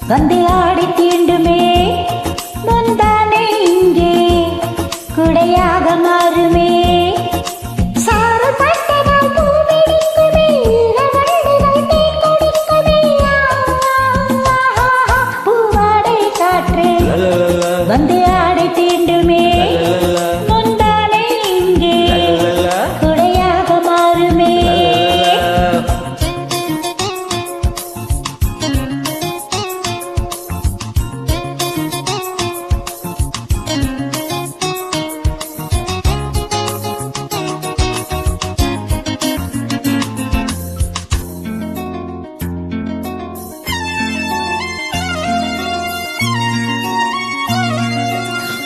வந்து ஆடி தீண்டுமே முந்தானை இங்கே குடையாக மாறுமே வந்து ஆடை தீண்டுமே முந்தானை இங்கே குடையாக மாறுமே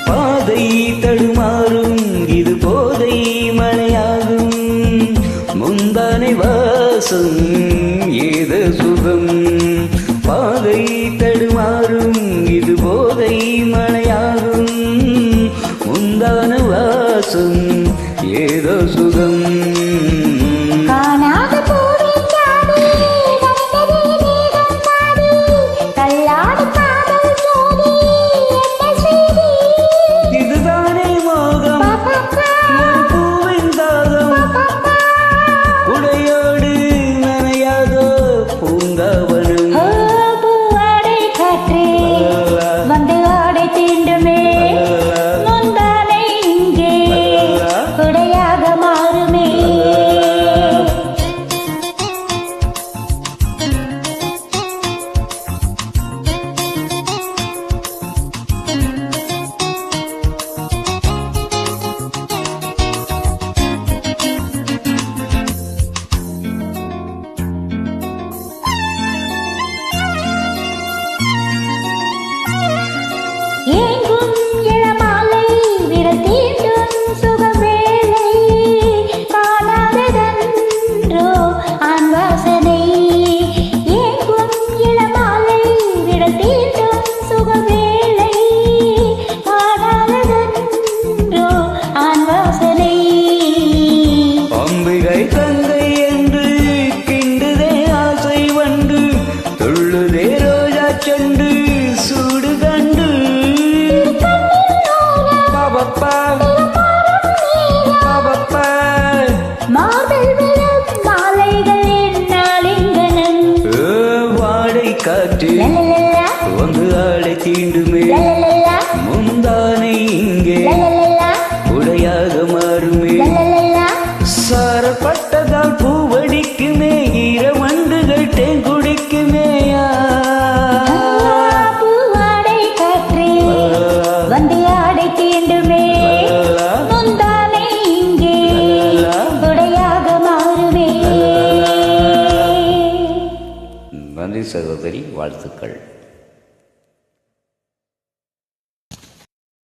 பாதை தடுமாறும் இது போதை மழையாகும் முந்தானை வாசம் ஏத சுகம் பாதை தடுமாறும் இது போதை மழையாகும் முந்தான வாசம் ஏதோ சுகம் தங்கை என்று கிண்டுதே ஆசை வண்டு துள்ளுதே ரோஜா செண்டு சூடு கண்டு பாபப்பா பாபப்பா வாடை காற்று வந்து ஆடை தீண்டுமே முந்தானை இங்கே உடையாக மாறுமே சாரப்பட்டதால் பூவடிக்குமே ஈரமண்டுகள் தேன் குடிக்குமேயா பூவாடை காற்றே வந்து ஆடை தீண்டுமே முந்தானை இங்கே குடையாக மாறுமே. நன்றி சகோதரி, வாழ்த்துக்கள்.